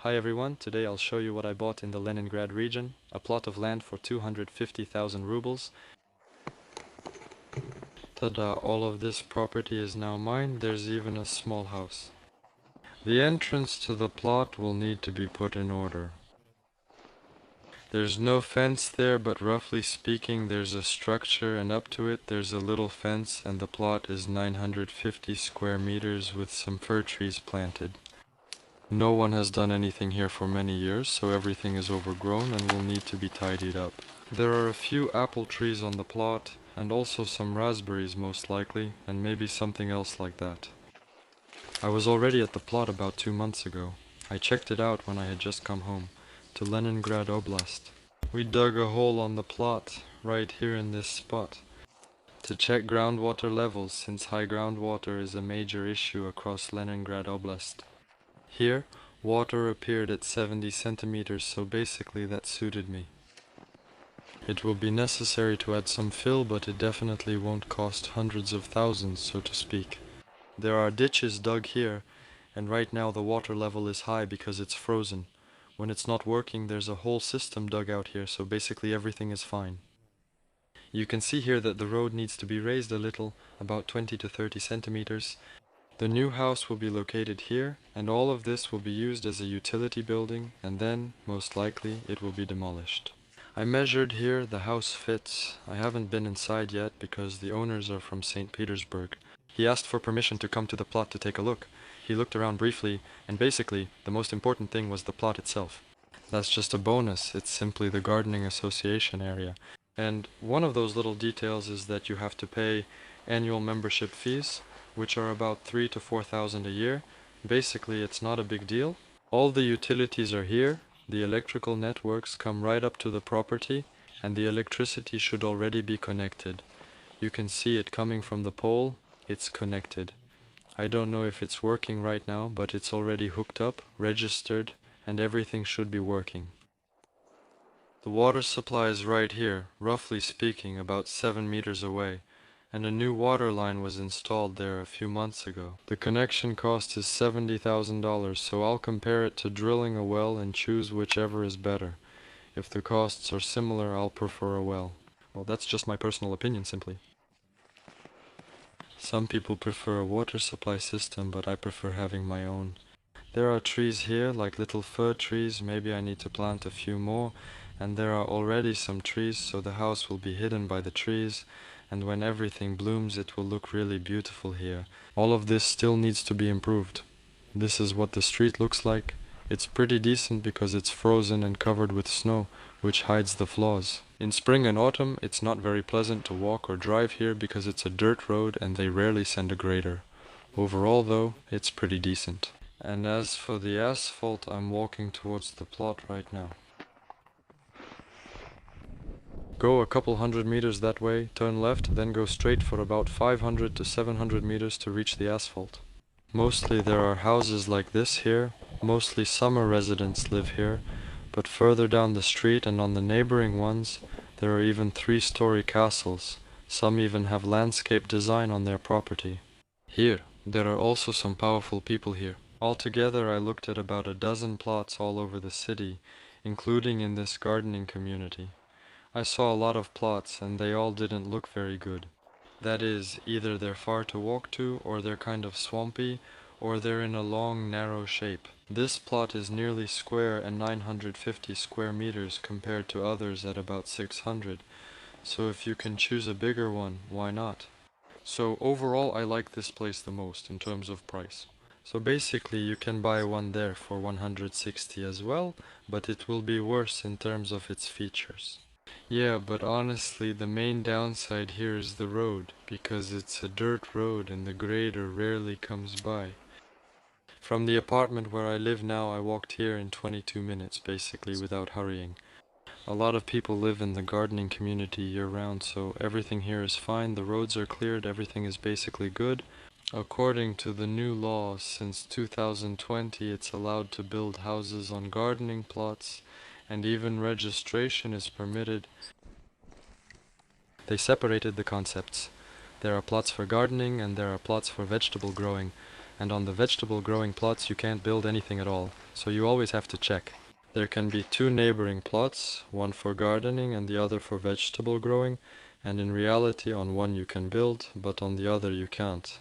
Hi everyone, today I'll show you what I bought in the Leningrad region, a plot of land for 250,000 rubles. Tada, all of this property is now mine, there's even a small house. The entrance to the plot will need to be put in order. There's no fence there, but roughly speaking there's a structure, and up to it there's a little fence, and the plot is 950 square meters with some fir trees planted. No one has done anything here for many years, so everything is overgrown and will need to be tidied up. There are a few apple trees on the plot, and also some raspberries most likely, and maybe something else like that. I was already at the plot about 2 months ago. I checked it out when I had just come home, to Leningrad Oblast. We dug a hole on the plot, right here in this spot, to check groundwater levels, since high groundwater is a major issue across Leningrad Oblast. Here, water appeared at 70 centimeters, so basically that suited me. It will be necessary to add some fill, but it definitely won't cost hundreds of thousands, so to speak. There are ditches dug here, and right now the water level is high because it's frozen. When it's not working, there's a whole system dug out here, so basically everything is fine. You can see here that the road needs to be raised a little, about 20 to 30 centimeters. The new house will be located here, and all of this will be used as a utility building, and then, most likely, it will be demolished. I measured here, the house fits. I haven't been inside yet because the owners are from St. Petersburg. He asked for permission to come to the plot to take a look. He looked around briefly, and basically, the most important thing was the plot itself. That's just a bonus, it's simply the gardening association area. And one of those little details is that you have to pay annual membership fees, which are about 3,000 to 4,000 a year. Basically, it's not a big deal. All the utilities are here. The electrical networks come right up to the property, and the electricity should already be connected. You can see it coming from the pole. It's connected. I don't know if it's working right now, but it's already hooked up, registered, and everything should be working. The water supply is right here, roughly speaking, about 7 meters away, and a new water line was installed there a few months ago. The connection cost is $70,000, so I'll compare it to drilling a well and choose whichever is better. If the costs are similar, I'll prefer a well. Well, that's just my personal opinion, simply. Some people prefer a water supply system, but I prefer having my own. There are trees here, like little fir trees. Maybe I need to plant a few more. And there are already some trees, so the house will be hidden by the trees, and when everything blooms it will look really beautiful here. All of this still needs to be improved. This is what the street looks like. It's pretty decent because it's frozen and covered with snow, which hides the flaws. In spring and autumn it's not very pleasant to walk or drive here because it's a dirt road and they rarely send a grader. Overall though, it's pretty decent. And as for the asphalt, I'm walking towards the plot right now. Go a couple hundred meters that way, turn left, then go straight for about 500 to 700 meters to reach the asphalt. Mostly there are houses like this here, mostly summer residents live here, but further down the street and on the neighboring ones, there are even 3-story castles. Some even have landscape design on their property. Here, there are also some powerful people here. Altogether I looked at about a dozen plots all over the city, including in this gardening community. I saw a lot of plots and they all didn't look very good. That is, either they're far to walk to, or they're kind of swampy, or they're in a long, narrow shape. This plot is nearly square and 950 square meters compared to others at about 600. So if you can choose a bigger one, why not? So overall I like this place the most in terms of price. So basically you can buy one there for 160 as well, but it will be worse in terms of its features. Yeah, but honestly, the main downside here is the road, because it's a dirt road and the grader rarely comes by. From the apartment where I live now, I walked here in 22 minutes, basically, without hurrying. A lot of people live in the gardening community year-round, so everything here is fine, the roads are cleared, everything is basically good. According to the new law, since 2020, it's allowed to build houses on gardening plots, and even registration is permitted. They separated the concepts. There are plots for gardening and there are plots for vegetable growing. and on the vegetable growing plots you can't build anything at all, so you always have to check. There can be two neighboring plots, one for gardening and the other for vegetable growing, and in reality on one you can build, but on the other you can't.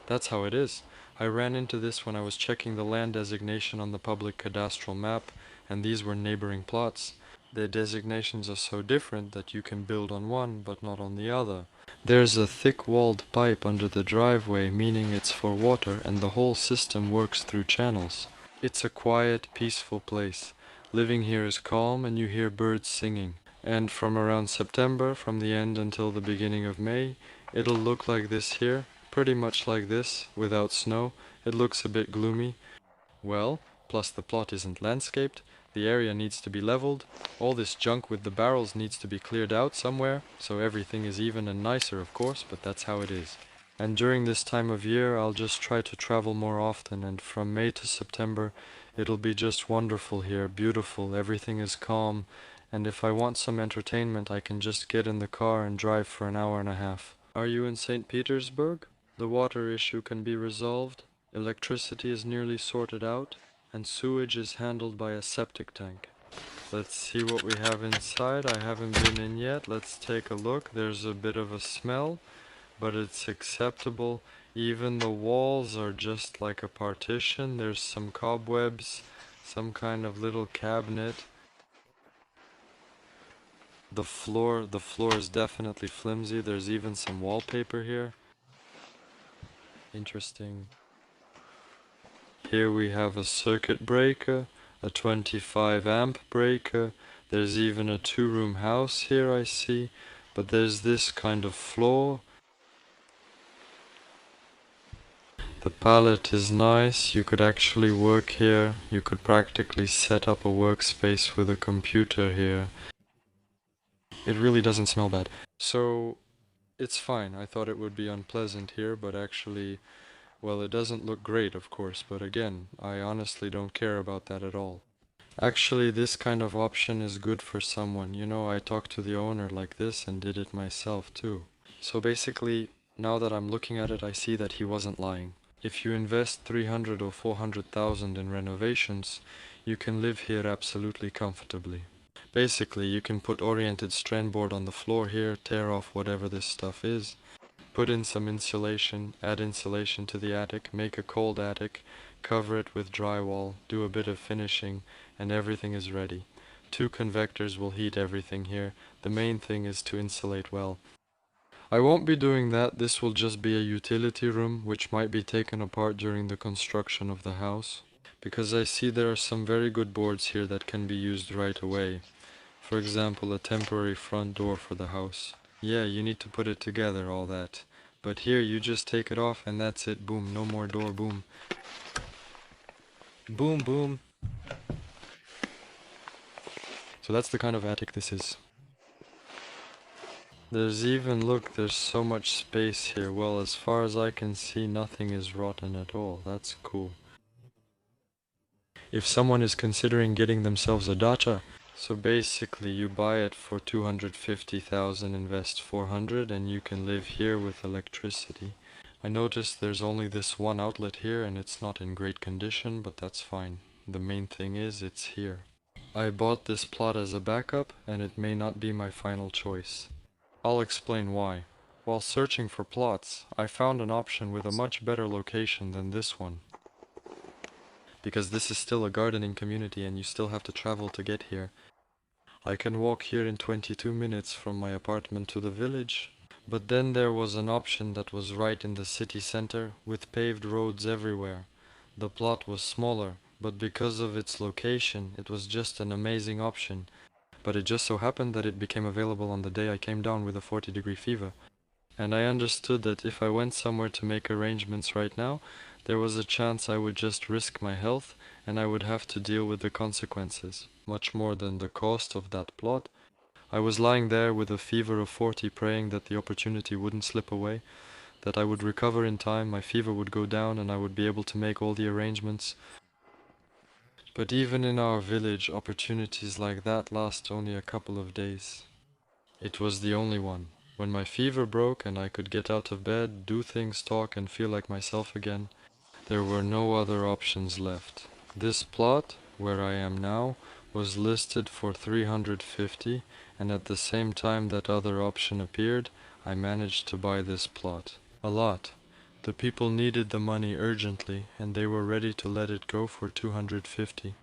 That's how it is. I ran into this when I was checking the land designation on the public cadastral map, and these were neighboring plots. The designations are so different that you can build on one but not on the other. There's a thick walled pipe under the driveway, meaning it's for water, and the whole system works through channels. It's a quiet, peaceful place. Living here is calm and you hear birds singing. And from around September, from the end until the beginning of May, it'll look like this here, pretty much like this, without snow. It looks a bit gloomy. Well, plus the plot isn't landscaped, the area needs to be leveled, all this junk with the barrels needs to be cleared out somewhere, so everything is even and nicer of course, but that's how it is. And during this time of year I'll just try to travel more often, and from May to September it'll be just wonderful here, beautiful, everything is calm, and if I want some entertainment I can just get in the car and drive for an hour and a half. Are you in St. Petersburg? The water issue can be resolved, electricity is nearly sorted out, and sewage is handled by a septic tank. Let's see what we have inside. I haven't been in yet. Let's take a look. There's a bit of a smell, but it's acceptable. Even the walls are just like a partition. There's some cobwebs, some kind of little cabinet. The floor is definitely flimsy. There's even some wallpaper here. Interesting. Here we have a circuit breaker, a 25 amp breaker. There's even a two-room house here I see, but there's this kind of floor. The palette is nice, you could actually work here, you could practically set up a workspace with a computer here. It really doesn't smell bad. So, it's fine. I thought it would be unpleasant here, but actually, well, it doesn't look great, of course, but again, I honestly don't care about that at all. Actually, this kind of option is good for someone. You know, I talked to the owner like this and did it myself too. So basically, now that I'm looking at it, I see that he wasn't lying. If you invest 300 or 400,000 in renovations, you can live here absolutely comfortably. Basically, you can put oriented strand board on the floor here, tear off whatever this stuff is, put in some insulation, add insulation to the attic, make a cold attic, cover it with drywall, do a bit of finishing, and everything is ready. Two convectors will heat everything here. The main thing is to insulate well. I won't be doing that. This will just be a utility room which might be taken apart during the construction of the house, because I see there are some very good boards here that can be used right away. For example, a temporary front door for the house. Yeah, you need to put it together, all that. But here you just take it off and that's it. Boom, no more door, boom. Boom, boom. So that's the kind of attic this is. There's even, look, there's so much space here. Well, as far as I can see, nothing is rotten at all. That's cool. If someone is considering getting themselves a dacha, so basically you buy it for 250,000, invest 400, and you can live here with electricity. I noticed there's only this one outlet here and it's not in great condition, but that's fine. The main thing is it's here. I bought this plot as a backup and it may not be my final choice. I'll explain why. While searching for plots, I found an option with a much better location than this one. Because this is still a gardening community and you still have to travel to get here. I can walk here in 22 minutes from my apartment to the village. But then there was an option that was right in the city center, with paved roads everywhere. The plot was smaller, but because of its location, it was just an amazing option. But it just so happened that it became available on the day I came down with a 40-degree fever. And I understood that if I went somewhere to make arrangements right now, there was a chance I would just risk my health and I would have to deal with the consequences, much more than the cost of that plot. I was lying there with a fever of 40 praying that the opportunity wouldn't slip away, that I would recover in time, my fever would go down and I would be able to make all the arrangements. But even in our village, opportunities like that last only a couple of days. It was the only one. When my fever broke and I could get out of bed, do things, talk and feel like myself again, There were no other options left. This plot, where I am now, was listed for 350, and at the same time that other option appeared, I managed to buy this plot. A lot. The people needed the money urgently, and they were ready to let it go for 250.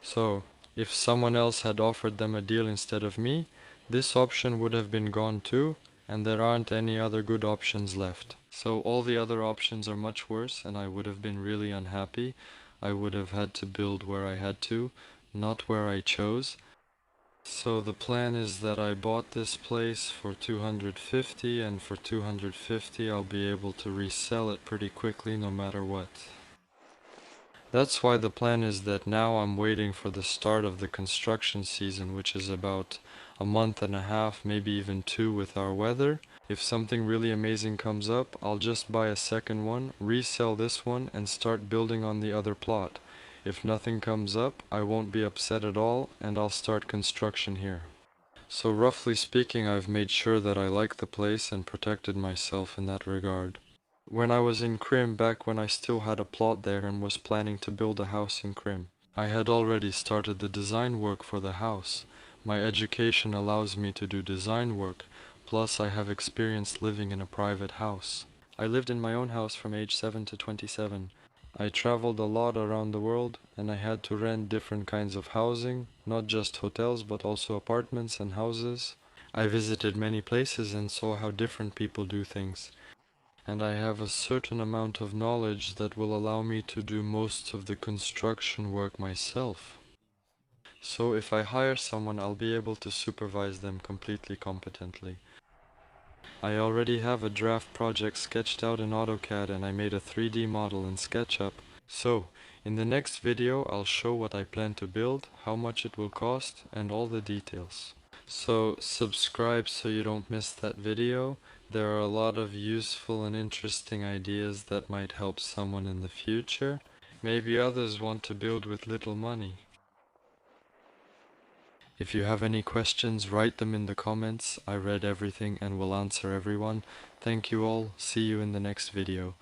So, if someone else had offered them a deal instead of me, this option would have been gone too, and there aren't any other good options left. So all the other options are much worse, and I would have been really unhappy. I would have had to build where I had to, not where I chose. So the plan is that I bought this place for 250, and for 250 I'll be able to resell it pretty quickly no matter what. That's why the plan is that now I'm waiting for the start of the construction season, which is about a month and a half, maybe even 2 with our weather. If something really amazing comes up, I'll just buy a second one, resell this one, and start building on the other plot. If nothing comes up, I won't be upset at all, and I'll start construction here. So roughly speaking, I've made sure that I like the place and protected myself in that regard. When I was in Krim, back when I still had a plot there and was planning to build a house in Krim, I had already started the design work for the house. My education allows me to do design work, plus I have experience living in a private house. I lived in my own house from age 7 to 27. I traveled a lot around the world, and I had to rent different kinds of housing, not just hotels but also apartments and houses. I visited many places and saw how different people do things, and I have a certain amount of knowledge that will allow me to do most of the construction work myself. So if I hire someone, I'll be able to supervise them completely competently. I already have a draft project sketched out in AutoCAD, and I made a 3D model in SketchUp. So, in the next video I'll show what I plan to build, how much it will cost, and all the details. So subscribe so you don't miss that video. There are a lot of useful and interesting ideas that might help someone in the future. Maybe others want to build with little money. If you have any questions, write them in the comments. I read everything and will answer everyone. Thank you all. See you in the next video.